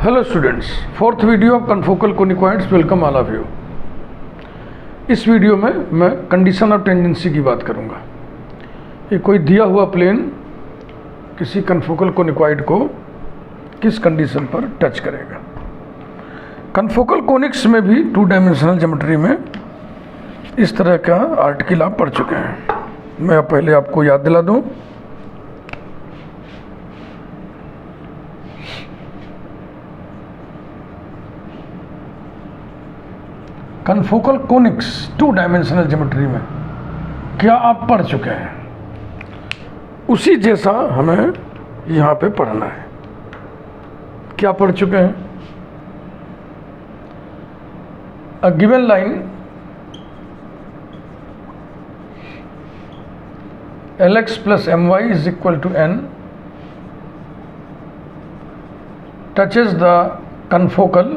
Hello students, fourth video of confocal conicoids. Welcome all of you. इस वीडियो में मैं कंडीशन ऑफ टेंजेंसी की बात करूंगा। ये कोई दिया हुआ प्लेन किसी कन्फोकल कोनिकॉइड को किस कंडीशन पर टच करेगा। कन्फोकल कोनिक्स में भी टू डायमेंशनल ज्योमेट्री में इस तरह का आर्टिकल आप पढ़ चुके हैं। मैं पहले आपको याद दिला दूं। Confocal conics two dimensional geometry में क्या आप पढ़ चुके हैं, उसी जैसा हमें यहाँ पे पढ़ना है। क्या पढ़ चुके हैं? अ given line Lx plus My is equal to n touches the confocal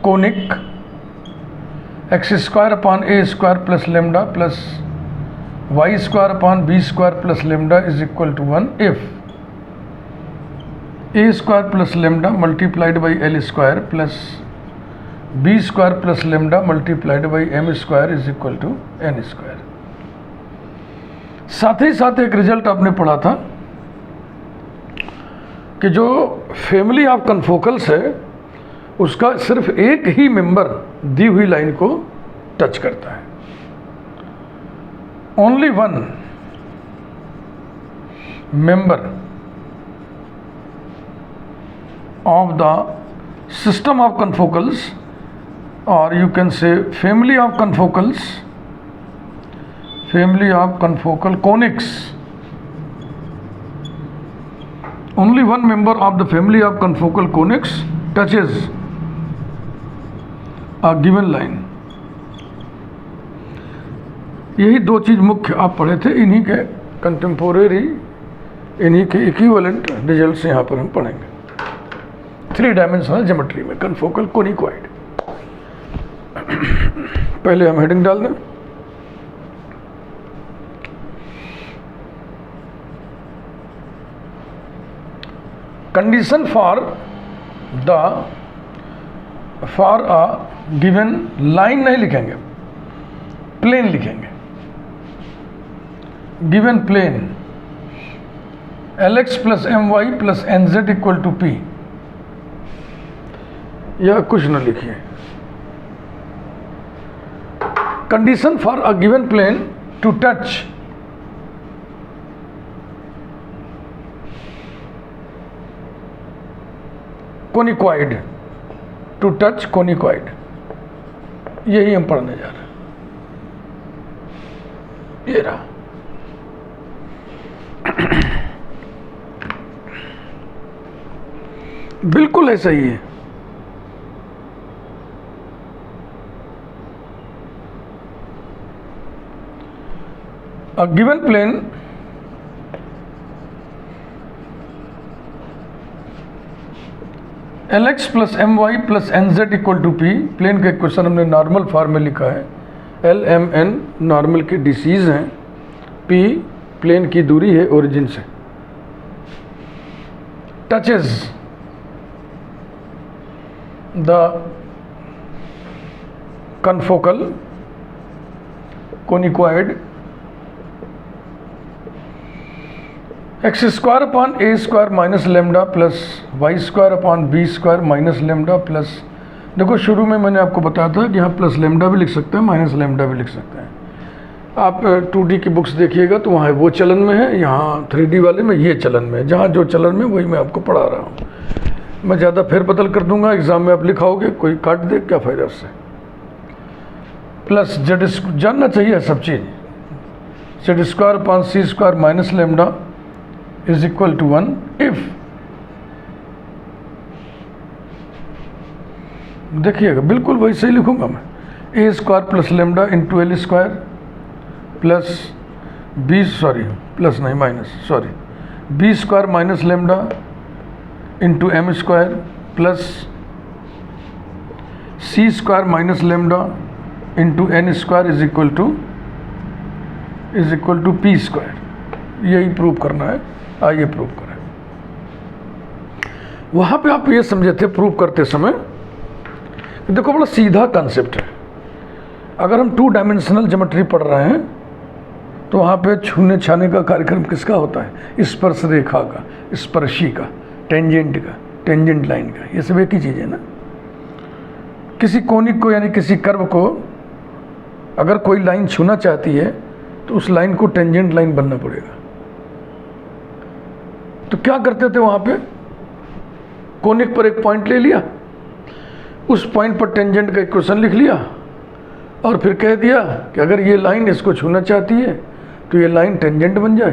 conic x square upon a square plus lambda plus y square upon b square plus lambda is equal to 1 if a square plus lambda multiplied by l square plus b square plus lambda multiplied by m square is equal to n square। साथ ही साथ एक result आपने पढ़ा था कि जो family of कन्फोकल्स है उसका सिर्फ एक ही मेंबर दी हुई लाइन को टच करता है। Only one member of the system of confocals or you can say family of confocal conics, only one member of the family of confocal conics touches a given line। यही दो चीज़ मुख्य आप पढ़े थे। इन्हीं के कंटेम्पोरेरी, इन्हीं के इक्विवेलेंट रिजल्ट्स यहाँ पर हम पढ़ेंगे थ्री डायमेंशनल ज्योमेट्री में कन्फोकल कोनिकॉइड। पहले हम हेडिंग डाल दें। Condition for a given line नहीं लिखेंगे, प्लेन लिखेंगे। Given plane Lx plus My plus Nz equal to P, या कुछ न लिखिए। Condition for a given plane to touch conicoid, to touch conicoid, यही हम पढ़ने जा रहे हैं। ये रहा। बिल्कुल ऐसा ही है। A given plane Lx plus My plus Nz equal to P, plane का इक्वेशन हमने नॉर्मल फॉर्म में लिखा है। L M N नॉर्मल के डिसीज हैं, P प्लेन की दूरी है ओरिजिन से। Touches the confocal conicoid x square upon a square minus lambda plus y square upon b square minus lambda plus, देखो शुरू में मैंने आपको बताया था कि यहाँ प्लस लेमडा भी लिख सकते हैं, माइनस लेमडा भी लिख सकते हैं। आप 2D की बुक्स देखिएगा तो वहाँ वो चलन में है, यहाँ 3D वाले में ये चलन में है। जहाँ जो चलन में वही मैं आपको पढ़ा रहा हूँ। मैं ज़्यादा फेरबदल कर दूंगा, एग्ज़ाम में आप लिखाओगे, कोई काट दे, क्या फ़ायदा उससे। प्लस जेड जानना चाहिए सब चीज़। Z square upon c square minus lambda is equal to 1 if, देखिएगा बिल्कुल वैसे ही लिखूंगा मैं, a square plus lambda into l square plus b, sorry plus नहीं minus, sorry b square minus lambda into m square plus c square minus lambda into n square is equal to p square. यही prove करना है। आइए prove करें। वहाँ पे आप ये समझे थे प्रूव करते समय, देखो बड़ा सीधा कॉन्सेप्ट है। अगर हम 2 डायमेंशनल ज्योमेट्री पढ़ रहे हैं तो वहाँ पे छूने छाने का कार्यक्रम किसका होता है? स्पर्श रेखा का, स्पर्शी का, टेंजेंट का, टेंजेंट लाइन का, ये सब एक ही चीज़ है ना। किसी कोनिक को यानी किसी कर्व को अगर कोई लाइन छूना चाहती है तो उस लाइन को टेंजेंट लाइन बनना पड़ेगा। तो क्या करते थे वहाँ पे? कोनिक पर एक पॉइंट ले लिया, उस पॉइंट पर टेंजेंट का इक्वेशन लिख लिया और फिर कह दिया कि अगर ये लाइन इसको छूना चाहती है तो ये लाइन टेंजेंट बन जाए।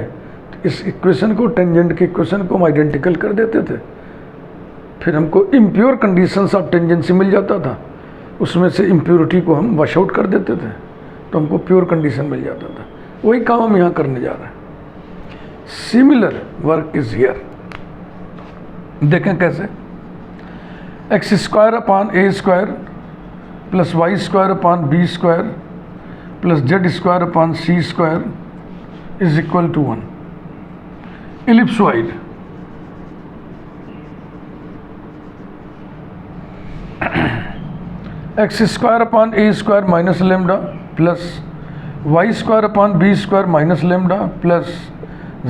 तो इस इक्वेशन को, टेंजेंट के इक्वेशन को हम आइडेंटिकल कर देते थे। फिर हमको इम्प्योर कंडीशंस ऑफ टेंजेंसी मिल जाता था, उसमें से इम्प्योरिटी को हम वॉश आउट कर देते थे तो हमको प्योर कंडीशन मिल जाता था। वही काम हम यहाँ करने जा रहे हैं। Similar work is here. देखें कैसे? X square upon a square plus y square upon b square plus z square upon c square is equal to 1। Ellipsoid, x square upon a square minus lambda plus y square upon b square minus lambda plus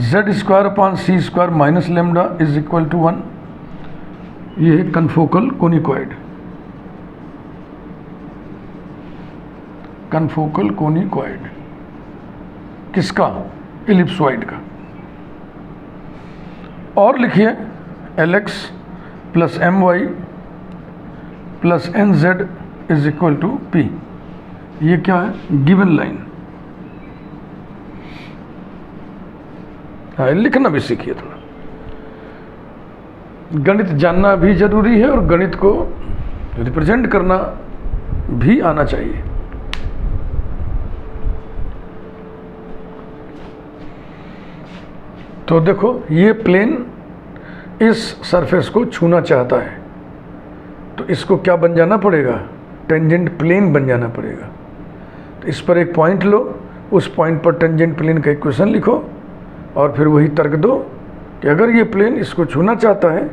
z square upon c square minus lambda is equal to 1। ये है confocal कोनिकॉइड। Confocal कोनिकॉइड किसका? Ellipsoid का। और लिखिए Lx plus My plus NZ is equal to P। ये क्या है? Given line. हाँ, लिखना भी सीखिए थोड़ा। गणित जानना भी जरूरी है और गणित को रिप्रेजेंट करना भी आना चाहिए। तो देखो, ये प्लेन इस सरफेस को छूना चाहता है तो इसको क्या बन जाना पड़ेगा? टेंजेंट प्लेन बन जाना पड़ेगा। तो इस पर एक पॉइंट लो, उस पॉइंट पर टेंजेंट प्लेन का इक्वेशन लिखो और फिर वही तर्क दो कि अगर ये प्लेन इसको छूना चाहता है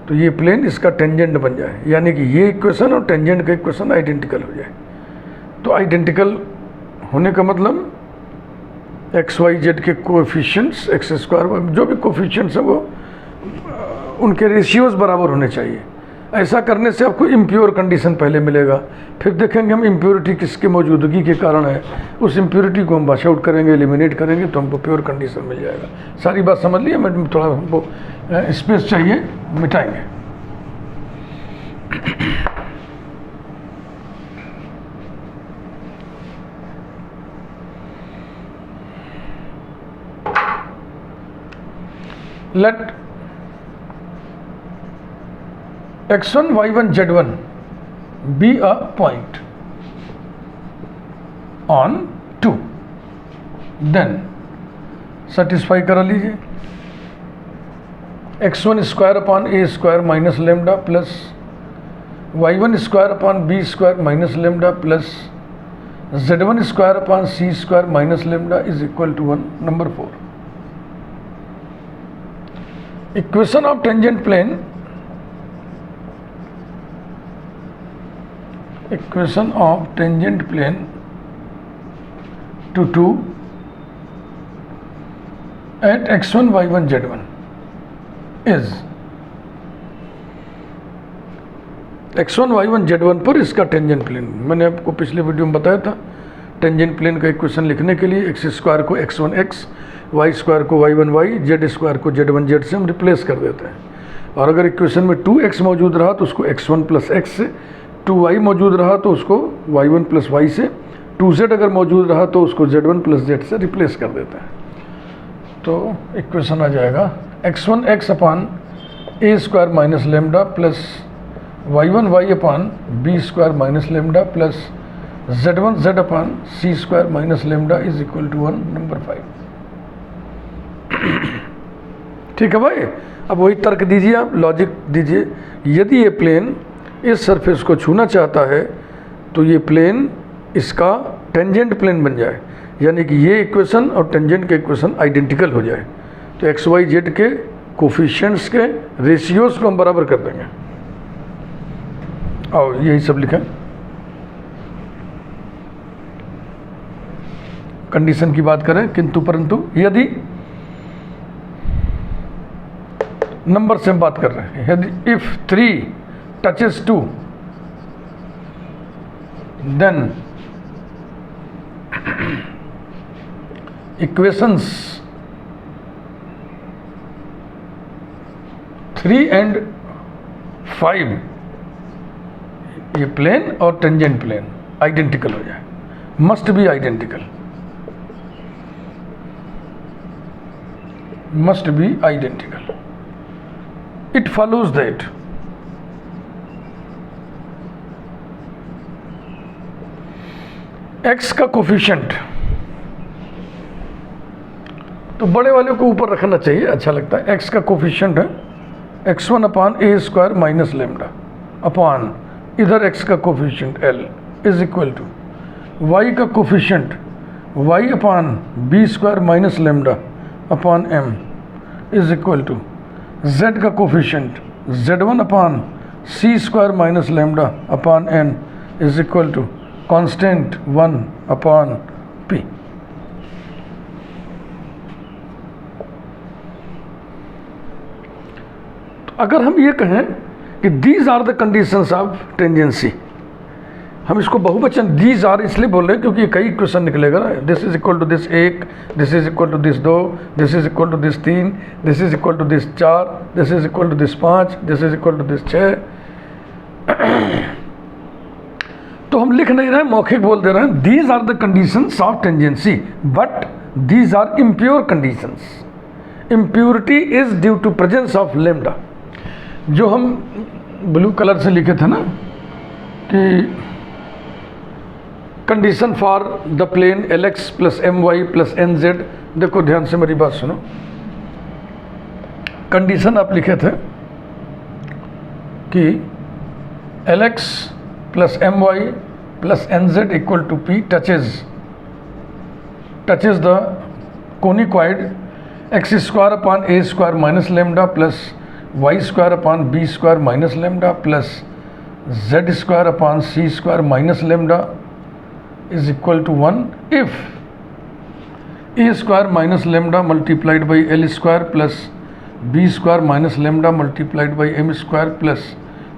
तो ये प्लेन इसका टेंजेंट बन जाए, यानी कि ये इक्वेशन और टेंजेंट का इक्वेशन आइडेंटिकल हो जाए। तो आइडेंटिकल होने का मतलब एक्स वाई जेड के कोएफिशिएंट्स, एक्स स्क्वायर जो भी कोएफिशिएंट्स हैं वो उनके रेशियोज बराबर होने चाहिए। ऐसा करने से आपको इम्प्योर कंडीशन पहले मिलेगा, फिर देखेंगे हम इम्प्योरिटी किसके मौजूदगी के कारण है, उस इम्प्योरिटी को हम वॉश आउट करेंगे, एलिमिनेट करेंगे तो हमको प्योर कंडीशन मिल जाएगा। सारी बात समझ लिया? मैं थोड़ा हमको स्पेस चाहिए, मिटाएंगे। Let x1 y1 z1 be a point on 2, then satisfy करा लीजिए। x1 square upon a square minus lambda plus y1 square upon b square minus lambda plus z1 square upon c square minus lambda is equal to 1। Number 4, equation of tangent plane, equation of tangent plane to 2 at x1 y1 z1 is x1 y1 z1 पर इसका tangent plane. मैंने आपको पिछले video में बताया था, tangent plane का equation लिखने के लिए एक्स स्क्वायर को x1 x, वाई स्क्वायर को y1 y, जेड स्क्वायर को z1 z से हम रिप्लेस कर देते हैं। और अगर इक्वेशन में 2x मौजूद रहा तो उसको x1 प्लस x से, 2y मौजूद रहा तो उसको y1 प्लस y से, 2z अगर मौजूद रहा तो उसको z1 प्लस z से रिप्लेस कर देते हैं। तो इक्वेशन आ जाएगा x1 x upon a square minus lambda plus y1 y upon b square minus lambda plus z1 z upon c square minus lambda is equal to 1। Number 5। ठीक है भाई, अब वही तर्क दीजिए, आप लॉजिक दीजिए। यदि ये प्लेन इस सरफेस को छूना चाहता है तो ये प्लेन इसका टेंजेंट प्लेन बन जाए, यानी कि ये इक्वेशन और टेंजेंट के इक्वेशन आइडेंटिकल हो जाए। तो एक्स वाई जेड के कोफिशिएंट्स के रेशियोज को हम बराबर कर देंगे और यही सब लिखें। कंडीशन की बात करें, किंतु परंतु यदि नंबर से हम बात कर रहे हैं, यदि if 3 touches 2 then equations 3 and 5 ये प्लेन और टेंजेंट प्लेन आइडेंटिकल हो जाए, must be identical, must be identical. It follows that x का कोफिशिएंट तो बड़े वाले को ऊपर रखना चाहिए, अच्छा लगता है। एक्स का कोफिशिएंट है x1 upon a square minus lambda upon इधर x का coefficient l is equal to y का coefficient y upon b square minus lambda upon m is equal to z का coefficient z1 upon c square minus lambda upon n is equal to constant 1 upon p। अगर हम ये कहें कि these are the conditions of tangency, हम इसको बहुवचन these are इसलिए बोल रहे हैं क्योंकि कई क्वेश्चन निकलेगा ना, this is equal to this 1, this is equal to this 2, this is equal to this 3, this is equal to this 4, this is equal to this 5, this is equal to this 6। तो हम लिख नहीं रहे हैं, मौखिक बोल दे रहे हैं these are the conditions of tangency but these are impure conditions. Impurity is due to presence of lambda. जो हम ब्लू कलर से लिखे थे ना कि condition for the plane Lx plus My plus Nz, देखो ध्यान से मेरी बात सुनो। कंडीशन आप लिखे थे कि Lx plus My plus Nz equal to P touches the conicoid x square upon a square minus lambda plus y square upon b square minus lambda plus z square upon c square minus lambda is equal to 1 if a square minus lambda multiplied by l square plus b square minus lambda multiplied by m square plus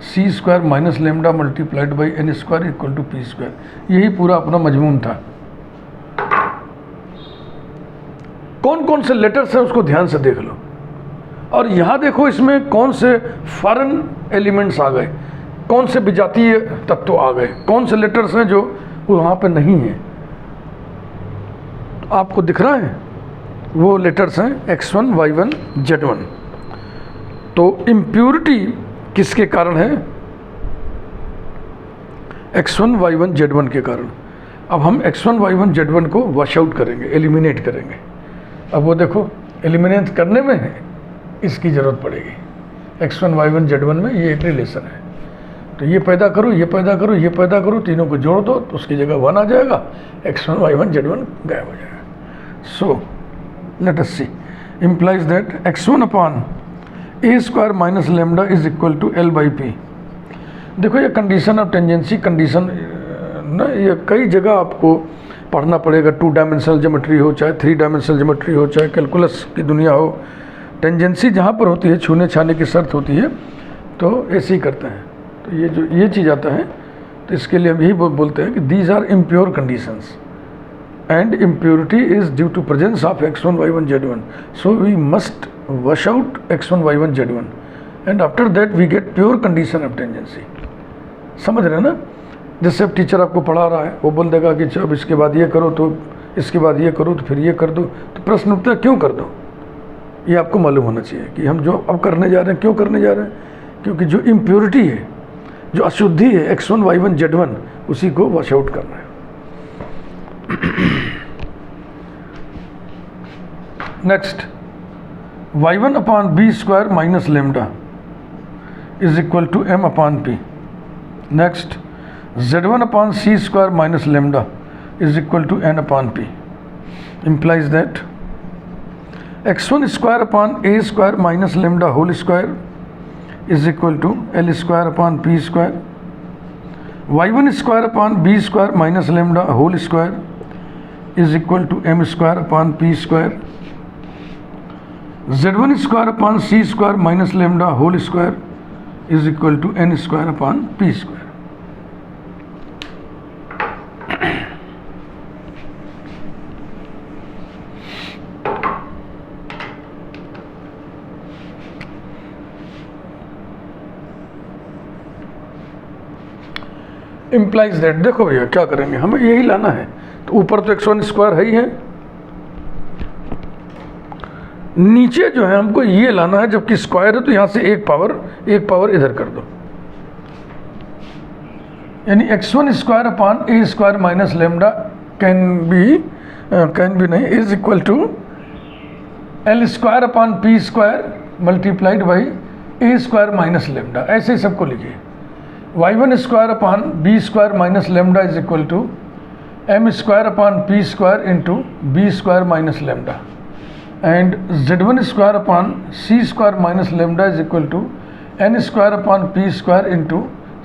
c square minus lambda multiplied by n square equal to p square. यही पूरा अपना मजमून था। कौन कौन से letters हैं उसको ध्यान से देख लो, और यहाँ देखो इसमें कौन से फॉरेन एलिमेंट्स आ गए, कौन से विजातीय तत्व आ गए, कौन से लेटर्स हैं जो वहाँ पे नहीं हैं। आपको दिख रहा है वो लेटर्स हैं x1 y1 z1। तो इम्प्योरिटी किसके कारण है? x1 y1 z1 के कारण। अब हम x1 y1 z1 को वॉश आउट करेंगे, एलिमिनेट करेंगे। अब वो देखो एलिमिनेट करने में इसकी ज़रूरत पड़ेगी। x1 y1 z1 में ये एक रिलेशन है, तो ये पैदा करो, ये पैदा करो, ये पैदा करो, तीनों को जोड़ दो तो उसकी जगह 1 आ जाएगा, x1 y1 z1 गायब हो जाएगा। So let us see implies that x1 upon a square minus lambda is equal to l by p. देखो ये कंडीशन ऑफ टेंजेंसी कंडीशन ना, ये कई जगह आपको पढ़ना पड़ेगा। 2 डायमेंशनल ज्योमेट्री हो, चाहे 3 डायमेंशनल ज्योमेट्री हो, चाहे कैलकुलस की दुनिया हो, टेंजेंसी जहाँ पर होती है, छूने छाने की शर्त होती है, तो ऐसे ही करते हैं। तो ये जो ये चीज़ आता है, तो इसके लिए हम यही बोलते हैं कि these are impure conditions and impurity is due to presence of x1 y1 z1। So we must wash out x1 y1 z1 and after that we get pure condition of tangency. समझ रहे हैं ना? जैसे अब teacher आपको पढ़ा रहा है, वो बोल देगा कि अब इसके बाद ये करो, तो इसके बाद ये करो, तो फिर ये कर दो, तो प्रश्न उठता है क्यों कर दो? ये आपको मालूम होना चाहिए कि हम जो अब करने जा रहे हैं क्यों करने जा रहे हैं, क्योंकि जो इम्प्योरिटी है, जो अशुद्धि है x1 y1 z1, उसी को वॉश आउट करना है। Next y1 upon b square minus lambda is equal to m upon p। Next z1 upon c square minus lambda is equal to n upon p। implies that x1 square upon a square minus lambda whole square is equal to l square upon p square, y1 square upon b square minus lambda whole square is equal to m square upon p square, z1 square upon c square minus lambda whole square is equal to n square upon p square. Implies that, देखो भैया क्या करेंगे, हमें यही लाना है। तो ऊपर तो x1 स्क्वायर है ही है, नीचे जो है हमको ये लाना है, जबकि स्क्वायर है तो यहां से एक पावर इधर कर दो, यानी x1 square upon a square minus lambda can be नहीं is equal to l square upon p square multiplied by a square minus lambda. ऐसे ही सबको लिखिए, y1 square upon b square minus lambda is equal to m square upon p square into b square minus lambda, and z1 square upon c square minus lambda is equal to n square upon p square into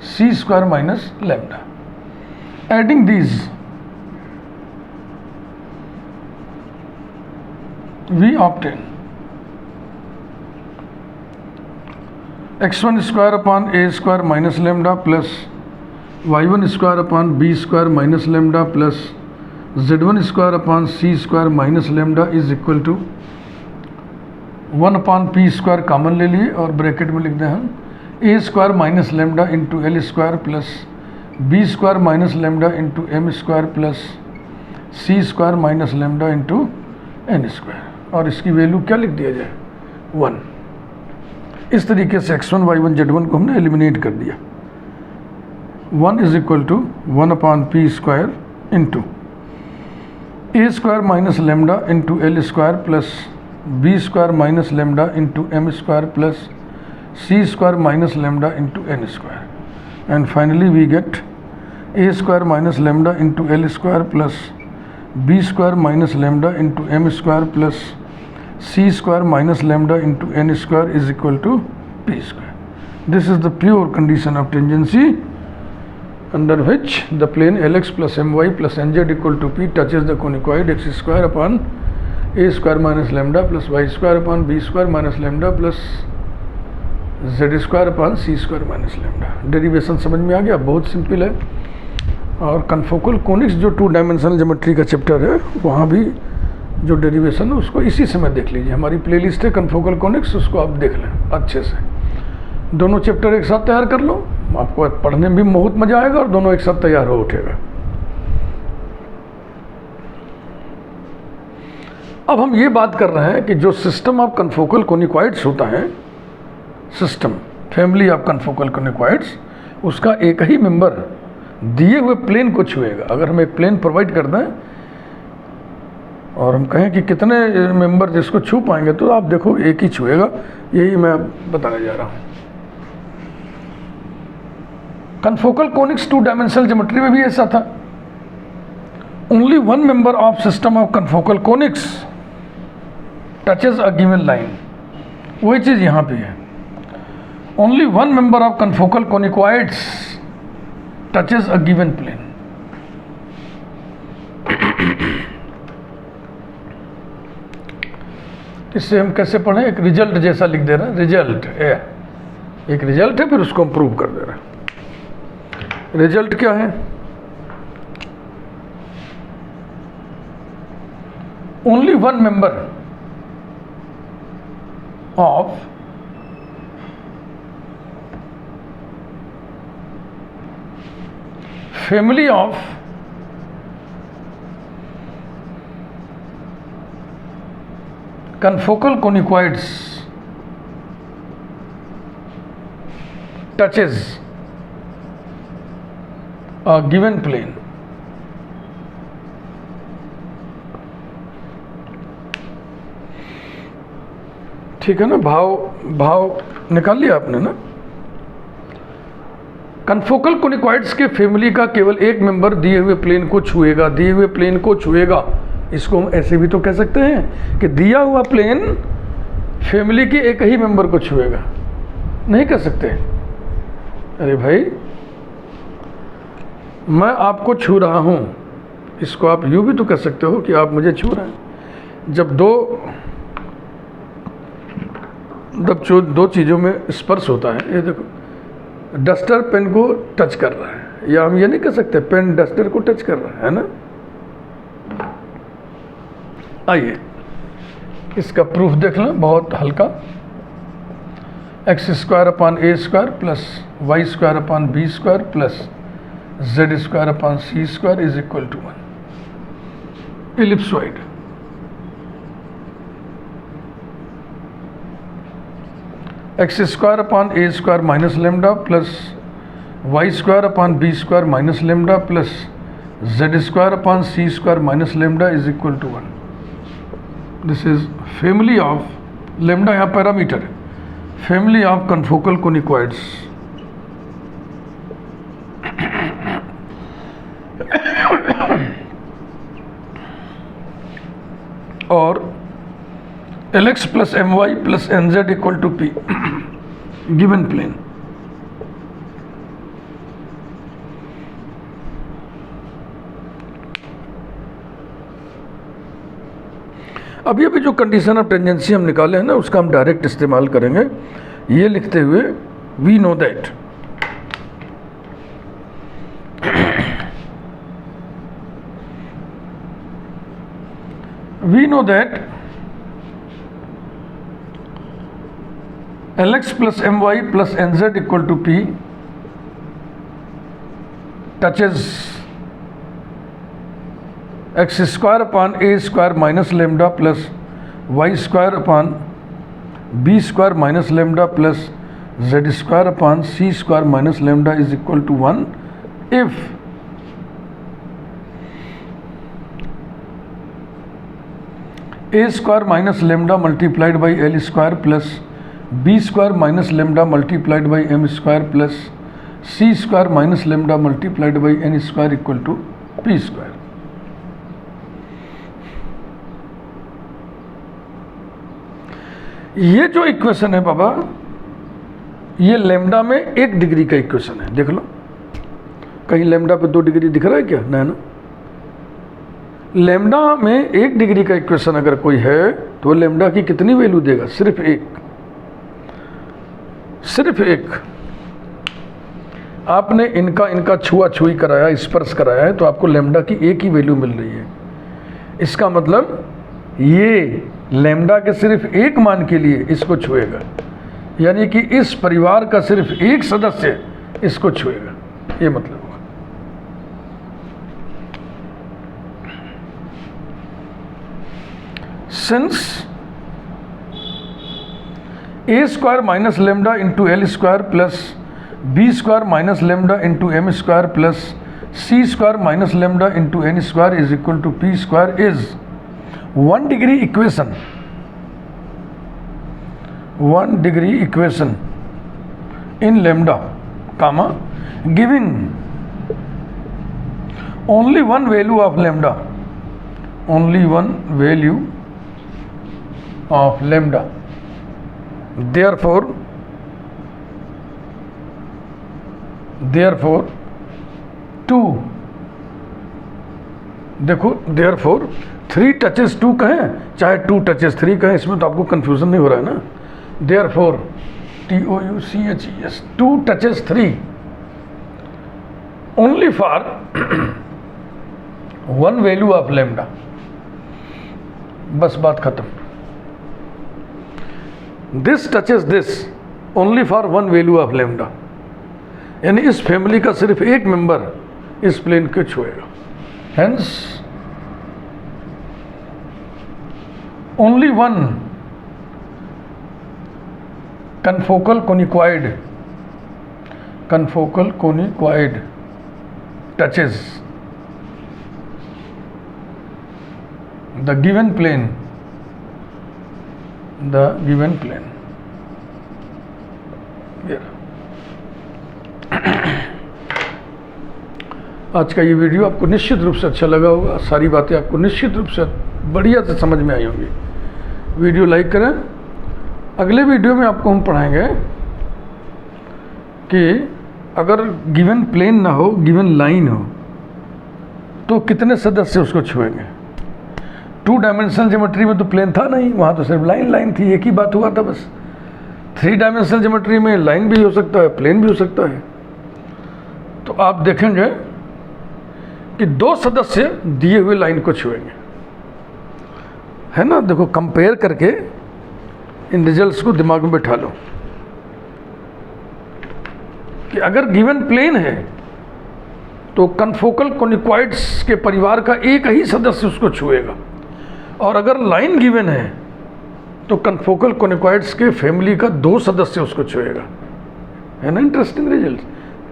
c square minus lambda. Adding these, we obtain x1 square upon a square minus lambda plus y1 square upon b square minus lambda plus z1 square upon c square minus lambda is equal to 1 upon p square common ले लिए और bracket में लिख दें हम a square minus lambda into l square plus b square minus lambda into m square plus c square minus lambda into n square, और इसकी value क्या लिख दिया जाए 1। इस तरीके से x1 y1 z1 को हमने एलिमिनेट कर दिया। 1 is equal to 1 upon p square into a square minus lambda into l square plus b square minus lambda into m square plus c square minus lambda into n square, and finally we get a square minus lambda into l square plus b square minus lambda into m square plus c square minus lambda into n square is equal to p square. This is the pure condition of tangency under which the plane lx plus my plus nz equal to p touches the conicoid x square upon a square minus lambda plus y square upon b square minus lambda plus z square upon c square minus lambda। Derivation समझ में आ गया, बहुत simple है। और confocal conics जो 2 dimensional geometry का chapter है, वहाँ भी जो डेरिवेशन है उसको इसी समय देख लीजिए। हमारी प्लेलिस्ट है कन्फोकल कोनिक्स, उसको आप देख लें अच्छे से। दोनों चैप्टर एक साथ तैयार कर लो, आपको पढ़ने में भी बहुत मज़ा आएगा और दोनों एक साथ तैयार हो उठेगा। अब हम ये बात कर रहे हैं कि जो सिस्टम ऑफ कन्फोकल कोनिकॉइड्स होता है, सिस्टम फैमिली ऑफ कन्फोकल कोनिकॉइड्स, उसका एक ही मेंबर दिए हुए प्लेन को छुएगा। अगर हम एक प्लेन प्रोवाइड कर दें और हम कहें कि कितने मेंबर जिसको छू पाएंगे, तो आप देखो एक ही छुएगा। यही मैं बताने जा रहा हूँ। कन्फोकल कोनिक्स 2 डायमेंशनल ज्योमेट्री में भी ऐसा था। Only one member of system of confocal conics touches a given line, वही चीज यहां पे है। Only one member of confocal conicoids touches a given plane. इससे हम कैसे पढ़ें, एक रिजल्ट जैसा लिख दे रहे हैं, रिजल्ट एक रिजल्ट है, फिर उसको हम प्रूव कर दे रहे हैं। रिजल्ट क्या है, only one member of family of confocal conicoids touches a given plane। ठीक है ना, भाव निकाल लिया आपने ना। कन्फोकल कोनिकॉइड्स के फैमिली का केवल एक मेंबर दिए हुए प्लेन को छुएगा, दिए हुए प्लेन को छुएगा, इसको हम ऐसे भी तो कह सकते हैं कि दिया हुआ प्लेन फैमिली के एक ही मेंबर को छुएगा, नहीं कह सकते? अरे भाई, मैं आपको छू रहा हूँ, इसको आप यूँ भी तो कह सकते हो कि आप मुझे छू रहे हैं। जब दो चीज़ों में स्पर्श होता है, ये देखो, डस्टर पेन को टच कर रहा है, या हम ये नहीं कह सकते पेन डस्टर को टच कर रहा है ना? आइए इसका प्रूफ देख लें, बहुत हल्का। x² plus y² plus z² is equal to 1। Ellipsoid, x² minus lambda plus y² minus lambda plus z² minus lambda is equal to 1। This is family of, lambda यहाँ पैरामीटर है, फैमिली ऑफ कन्फोकल कोनिकॉइड्स। और Lx plus My plus Nz equal to P, given plane. अब ये भी जो condition of tangency हम निकाले हैं ना, उसका हम डायरेक्ट इस्तेमाल करेंगे, ये लिखते हुए we know that Lx plus My plus Nz equal to P touches x² minus lambda plus y² b² minus lambda plus z² minus lambda is equal to 1 if a² minus lambda multiplied by L² plus b² minus lambda multiplied by m² plus c² minus lambda multiplied by n² equal to p²। ये जो equation है बाबा, ये lambda में 1 degree का equation है। देख लो, कहीं lambda पे 2 डिग्री दिख रहा है क्या? नहीं ना। लैम्डा में 1 डिग्री का इक्वेशन अगर कोई है तो लैम्डा की कितनी वैल्यू देगा? सिर्फ 1। सिर्फ 1। आपने इनका छुआ छुई कराया, स्पर्श कराया है, तो आपको लैम्डा की 1 ही वैल्यू मिल रही है। इसका मतलब ये लैम्डा के सिर्फ 1 मान के लिए इसको छुएगा, यानी कि इस परिवार का सिर्फ 1 सदस्य इसको छुएगा, ये मतलब होगा। Since a² minus lambda into L² plus b² minus lambda into m² plus c² minus lambda into n² is equal to p² is 1 degree equation. 1 degree equation in lambda comma giving only 1 value of lambda, only 1 value of lambda. therefore 2, देखो therefore 3 touches 2 कहें चाहे 2 touches 3 कहें, इसमें तो आपको confusion नहीं हो रहा है ना। therefore TOUCHES 2 touches 3 only for 1 value of lambda। बस बात खत्म। This touches this only for 1 value of lambda, यानी इस फैमिली का सिर्फ 1 मेंबर इस प्लेन को छुएगा। Hence only 1 confocal conicoid touches the given plane, आज का ये वीडियो आपको निश्चित रूप से अच्छा लगा होगा, सारी बातें आपको निश्चित रूप से बढ़िया से समझ में आई होंगी। वीडियो लाइक करें। अगले वीडियो में आपको हम पढ़ाएंगे कि अगर गिवन प्लेन ना हो, गिवन लाइन हो, तो कितने सदस्य उसको छुएंगे। 2 डायमेंशनल ज्योमेट्री में तो प्लेन था नहीं, वहाँ तो सिर्फ लाइन थी, एक ही बात हुआ था बस। 3 डायमेंशनल ज्योमेट्री में लाइन भी हो सकता है, प्लेन भी हो सकता है। तो आप देखेंगे कि 2 सदस्य दिए हुए लाइन को छुएंगे, है ना। देखो कंपेयर करके इन रिजल्ट्स को दिमाग में बैठा लो कि अगर गिवन प्लेन है तो कन्फोकल कोनिकॉइड्स के परिवार का एक ही सदस्य उसको छुएगा, और अगर लाइन गिवन है तो कन्फोकल कोनिकॉइड्स के फैमिली का 2 सदस्य उसको छुएगा, है ना। Interesting result.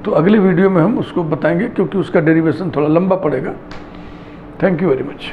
तो अगले वीडियो में हम उसको बताएंगे, क्योंकि उसका डेरिवेशन थोड़ा लंबा पड़ेगा। Thank you very much.